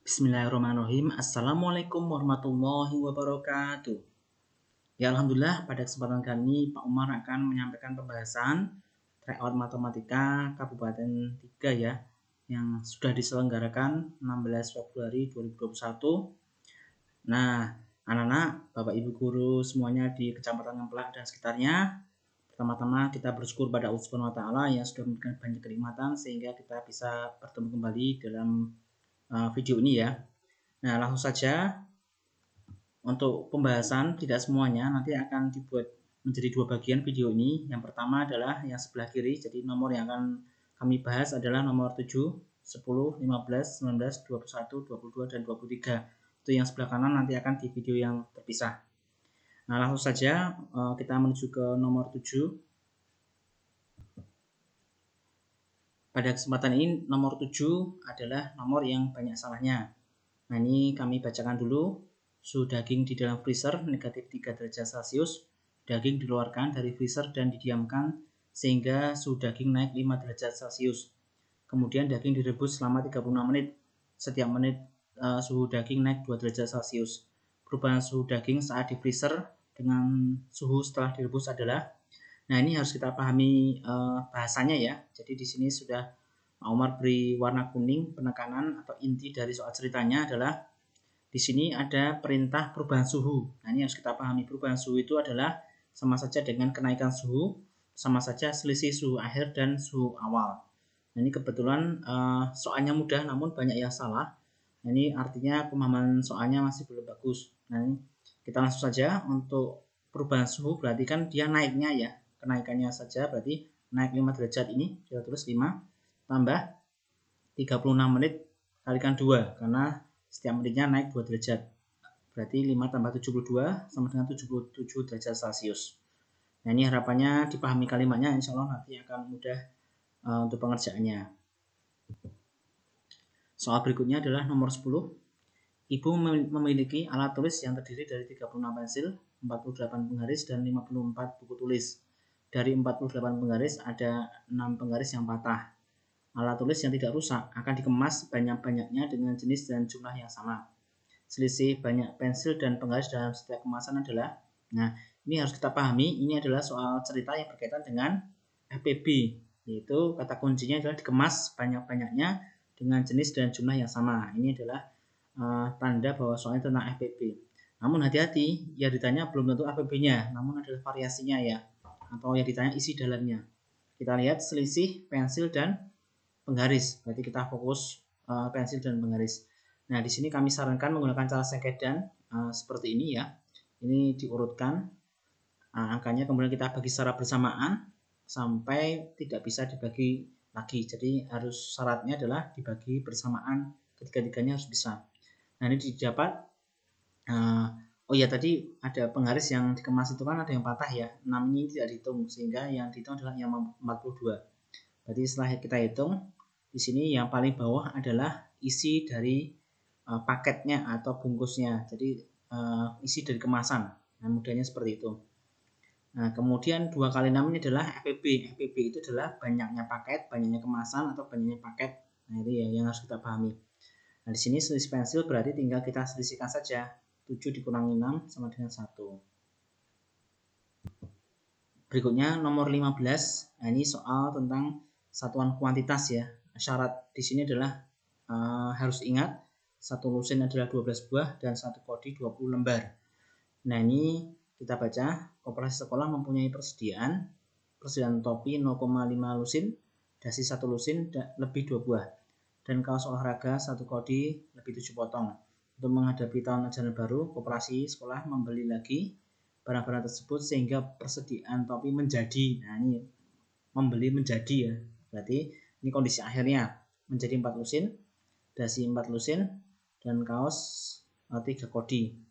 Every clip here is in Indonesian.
Bismillahirrahmanirrahim. Assalamualaikum warahmatullahi wabarakatuh. Ya, alhamdulillah pada kesempatan kali ini Pak Umar akan menyampaikan pembahasan tryout matematika Kabupaten 3 ya, yang sudah diselenggarakan 16 Februari 2021. Nah, anak-anak, Bapak Ibu guru semuanya di Kecamatan Ngemplak dan sekitarnya, pertama-tama kita bersyukur pada Allah Subhanahu wa taala yang sudah memberikan banyak kenikmatan sehingga kita bisa bertemu kembali dalam video ini ya. Nah, langsung saja untuk pembahasan tidak semuanya nanti akan dibuat menjadi dua bagian video ini. Yang pertama adalah yang sebelah kiri, jadi nomor yang akan kami bahas adalah nomor 7, 10, 15, 19, 21, 22, dan 23. Itu yang sebelah kanan nanti akan di video yang terpisah. Nah, langsung saja kita menuju ke nomor 7. Pada kesempatan ini nomor 7 adalah nomor yang banyak salahnya. Nah, ini kami bacakan dulu. Suhu daging di dalam freezer negatif 3 derajat Celcius. Daging dikeluarkan dari freezer dan didiamkan sehingga suhu daging naik 5 derajat Celcius. Kemudian daging direbus selama 36 menit. Setiap menit suhu daging naik 2 derajat Celcius. Perubahan suhu daging saat di freezer dengan suhu setelah direbus adalah, nah ini harus kita pahami bahasanya ya. Jadi di sini sudah Pak Umar beri warna kuning penekanan atau inti dari soal ceritanya adalah di sini ada perintah perubahan suhu. Nah, ini harus kita pahami, perubahan suhu itu adalah sama saja dengan kenaikan suhu, sama saja selisih suhu akhir dan suhu awal. Nah, ini kebetulan soalnya mudah namun banyak yang salah. Nah, ini artinya pemahaman soalnya masih belum bagus. Nah, ini kita langsung saja. Untuk perubahan suhu berarti kan dia naiknya ya. Kenaikannya saja berarti naik 5 derajat, ini kita tulis 5 tambah 36 menit kalikan 2 karena setiap menitnya naik 2 derajat. Berarti 5 tambah 72 sama dengan 77 derajat Celcius. Nah, ini harapannya dipahami kalimatnya, insya Allah nanti akan mudah untuk pengerjaannya. Soal berikutnya adalah nomor 10. Ibu memiliki alat tulis yang terdiri dari 36 pensil, 48 penggaris, dan 54 buku tulis. Dari 48 penggaris ada 6 penggaris yang patah. Alat tulis yang tidak rusak akan dikemas banyak-banyaknya dengan jenis dan jumlah yang sama. Selisih banyak pensil dan penggaris dalam setiap kemasan adalah, nah ini harus kita pahami, ini adalah soal cerita yang berkaitan dengan FPB, yaitu kata kuncinya adalah dikemas banyak-banyaknya dengan jenis dan jumlah yang sama. Ini adalah tanda bahwa soalnya tentang FPB. Namun hati-hati, yang ditanya belum tentu FPB-nya, namun adalah variasinya ya, atau yang ditanya isi dalamnya. Kita lihat selisih pensil dan penggaris, berarti kita fokus pensil dan penggaris. Nah, di sini kami sarankan menggunakan cara sengkedan seperti ini ya. Ini diurutkan angkanya, kemudian kita bagi secara bersamaan sampai tidak bisa dibagi lagi. Jadi harus syaratnya adalah dibagi bersamaan, ketiga-tiganya harus bisa. Nah, ini didapat. Oh ya, tadi ada penggaris yang dikemas itu kan ada yang patah ya. 6 ini tidak dihitung, sehingga yang dihitung adalah yang 42. Berarti setelah kita hitung, di sini yang paling bawah adalah isi dari paketnya atau bungkusnya. Jadi isi dari kemasan. Nah, mudahnya seperti itu. Nah, kemudian 2 kali 6 ini adalah FPB. FPB itu adalah banyaknya paket, banyaknya kemasan, atau banyaknya paket. Nah, itu ya yang harus kita pahami. Nah, di sini selisih pensil berarti tinggal kita selisihkan saja. 7 dikurangi 6 sama dengan 1. Berikutnya nomor 15. Nah, ini soal tentang satuan kuantitas ya. Syarat di sini adalah harus ingat satu lusin adalah 12 buah dan satu kodi 20 lembar. Nah, ini kita baca, koperasi sekolah mempunyai persediaan topi 0,5 lusin, dasi 1 lusin lebih 2 buah, dan kaos olahraga 1 kodi lebih 7 potong. Untuk menghadapi tahun ajaran baru, koperasi sekolah membeli lagi barang-barang tersebut sehingga persediaan topi menjadi, nah ini membeli menjadi ya, berarti ini kondisi akhirnya menjadi 4 lusin, dasi 4 lusin, dan kaos 3 kodi.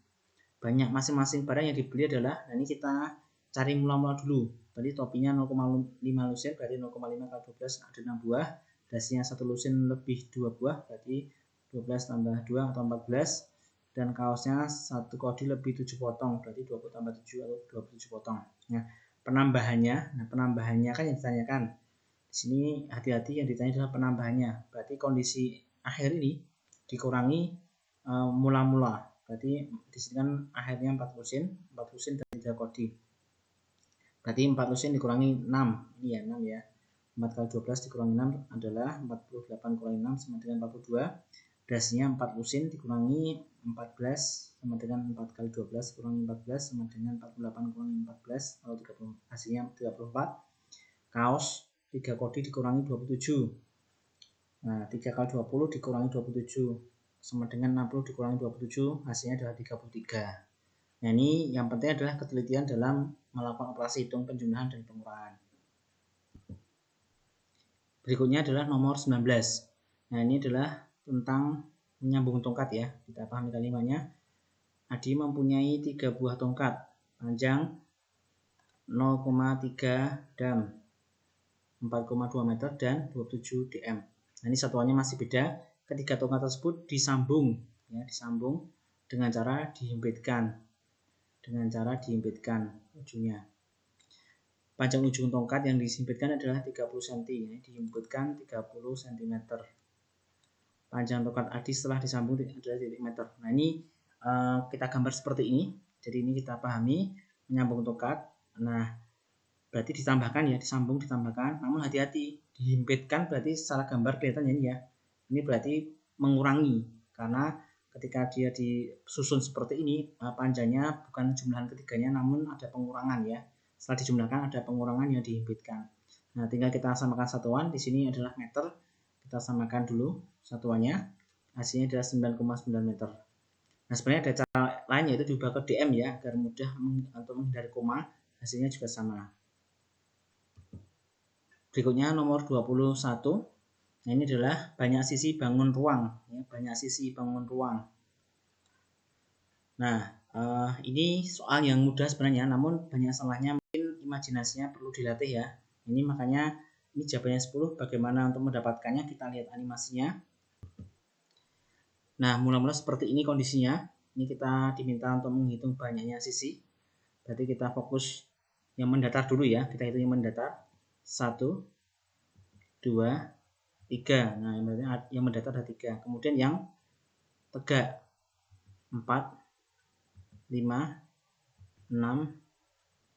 Banyak masing-masing barang yang dibeli adalah, nah ini kita cari mula-mula dulu. Berarti topinya 0,5 lusin, berarti 0,5 kali 12 ada 6 buah. Dasinya 1 lusin lebih 2 buah, berarti 12 tambah 2 atau 14. Dan kaosnya 1 kodi lebih 7 potong, berarti 20 tambah 7 atau 27 potong. Nah, penambahannya kan yang ditanyakan. Di sini hati-hati, yang ditanya adalah penambahannya. Berarti kondisi akhir ini dikurangi mula-mula. Berarti di sini kan akhirnya 4 lusin dan 3 kodi. Berarti 4 lusin dikurangi 6. Ini ya 6 ya. 4 kali 12 dikurangi 6 adalah 48 kurangi 6 sama dengan 42. Hasilnya 4 lusin dikurangi 14 sama dengan 4 kali 12 kurangi 14 sama dengan 48 kurangi 14. Lalu 30, hasilnya 34. Kaos 3 kodi dikurangi 27. Nah, 3 kali 20 dikurangi 27 sama dengan 60 dikurangi 27, hasilnya adalah 33. Nah, ini yang penting adalah ketelitian dalam melakukan operasi hitung penjumlahan dan pengurangan. Berikutnya adalah nomor 19. Nah, ini adalah tentang menyambung tongkat ya. Kita pahami kalimatnya. Adi mempunyai 3 buah tongkat panjang 0,3 dam, 4,2 meter dan 27 dm. Nah, ini satuannya masih beda. Ketiga tongkat tersebut disambung ya, disambung dengan cara dihimpitkan ujungnya. Panjang ujung tongkat yang dihimpitkan adalah 30 cm, ya, dihimpitkan 30 cm. Panjang tongkat adi setelah disambung adalah titik meter. Nah, ini kita gambar seperti ini. Jadi ini kita pahami menyambung tongkat. Nah, berarti ditambahkan ya, disambung ditambahkan. Namun hati-hati, dihimpitkan berarti secara gambar kelihatan ini ya. Ini berarti mengurangi, karena ketika dia disusun seperti ini, panjangnya bukan jumlahan ketiganya, namun ada pengurangan ya. Setelah dijumlahkan ada pengurangan yang dihimpitkan. Nah, tinggal kita samakan satuan. Di sini adalah meter. Kita samakan dulu satuannya. Hasilnya adalah 9,9 meter. Nah, sebenarnya ada cara lain, yaitu diubah ke dm ya, agar mudah untuk menghindari koma. Hasilnya juga sama. Berikutnya nomor 21. Nah, ini adalah banyak sisi bangun ruang ya, banyak sisi bangun ruang. Nah, ini soal yang mudah sebenarnya, namun banyak salahnya, mungkin imajinasinya perlu dilatih ya. Ini makanya ini jawabannya 10. Bagaimana untuk mendapatkannya? Kita lihat animasinya. Nah, mula-mula seperti ini kondisinya. Ini kita diminta untuk menghitung banyaknya sisi. Berarti kita fokus yang mendatar dulu ya. Kita hitung yang mendatar. 1, 2, 3. Nah, yang mendatar ada 3. Kemudian yang tegak 4, 5, 6,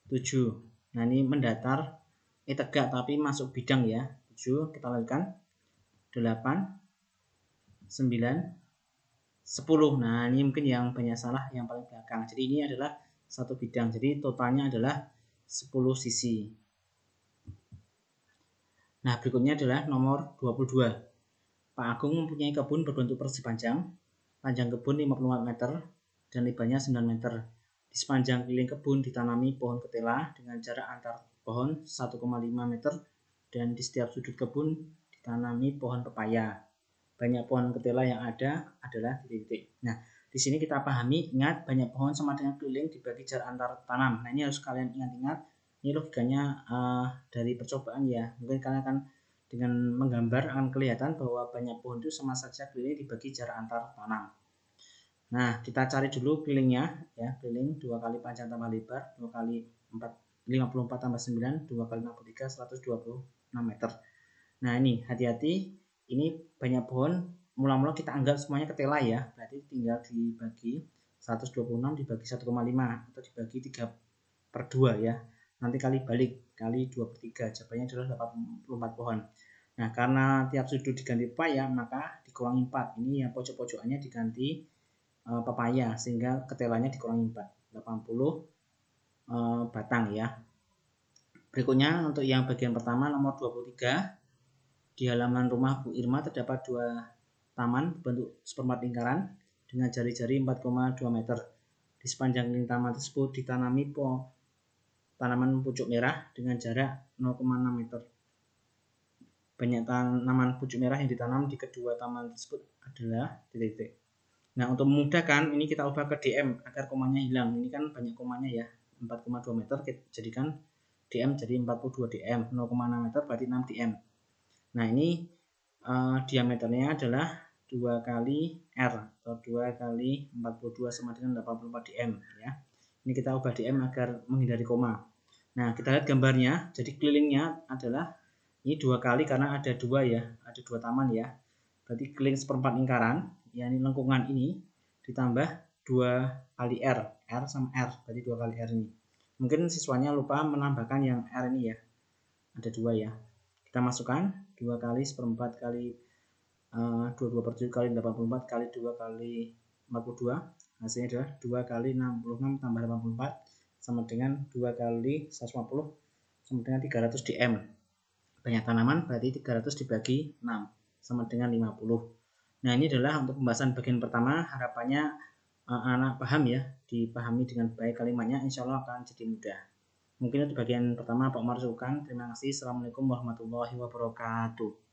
7. Nah, ini mendatar, ini tegak tapi masuk bidang ya. 7, kita lanjutkan. 8, 9, 10. Nah, ini mungkin yang banyak salah yang paling belakang. Jadi ini adalah satu bidang. Jadi totalnya adalah 10 sisi. Nah, berikutnya adalah nomor 22. Pak Agung mempunyai kebun berbentuk persegi panjang. Panjang kebun 54 meter dan lebarnya 9 meter. Di sepanjang keliling kebun ditanami pohon ketela dengan jarak antar pohon 1,5 meter dan di setiap sudut kebun ditanami pohon pepaya. Banyak pohon ketela yang ada adalah titik-titik. Nah, di sini kita pahami, ingat banyak pohon sama dengan keliling dibagi jarak antar tanam. Nah, ini harus kalian ingat-ingat. Ini logikanya dari percobaan ya. Mungkin kalian akan dengan menggambar akan kelihatan bahwa banyak pohon itu sama saja keliling dibagi jarak antar tanam. Nah, kita cari dulu kelilingnya ya. Keliling 2 kali panjang tambah lebar, 2 kali 54 tambah 9, 2 kali 63, 126 meter. Nah, ini hati-hati, ini banyak pohon. Mula-mula kita anggap semuanya ketela ya. Berarti tinggal dibagi 126 dibagi 1,5 atau dibagi 3/2 ya. Nanti kali balik, kali 2/3. Jawabannya adalah 84 pohon. Nah, karena tiap sudut diganti pepaya, maka dikurangi 4. Ini yang pojok-pojokannya diganti pepaya, sehingga ketelanya dikurangi 4. 80 batang ya. Berikutnya untuk yang bagian pertama nomor 23. Di halaman rumah Bu Irma terdapat 2 taman berbentuk seperempat lingkaran dengan jari-jari 4,2 meter. Di sepanjang lingkaran taman tersebut ditanami tanaman pucuk merah dengan jarak 0,6 meter. Banyak tanaman pucuk merah yang ditanam di kedua taman tersebut adalah titik-titik. Nah, untuk memudahkan ini kita ubah ke dm agar komanya hilang. Ini kan banyak komanya ya, 4,2 meter kita jadikan dm jadi 42 dm, 0,6 meter berarti 6 dm. Nah, ini diameternya adalah 2 kali R atau 2 kali 42 sama dengan 84 dm ya. Ini kita ubah dm agar menghindari koma. Nah, kita lihat gambarnya. Jadi kelilingnya adalah ini 2 kali karena ada 2 ya, ada 2 taman ya. Berarti keliling seperempat lingkaran, ya ini lengkungan ini ditambah 2 kali R sama R, berarti 2 kali R ini. Mungkin siswanya lupa menambahkan yang R ini ya, ada 2 ya. Kita masukkan 2 kali 1/4 kali 22/7 kali 84 kali 2 kali 42, hasilnya adalah 2 kali 66 tambah 84 sama dengan 2 kali 150 sama dengan 300 dm. Banyak tanaman berarti 300 dibagi 6 sama dengan 50. Nah, ini adalah untuk pembahasan bagian pertama. Harapannya anak paham ya, dipahami dengan baik kalimatnya, insya Allah akan jadi mudah. Mungkin itu bagian pertama Pak Umar cukupkan. Terima kasih. Assalamualaikum warahmatullahi wabarakatuh.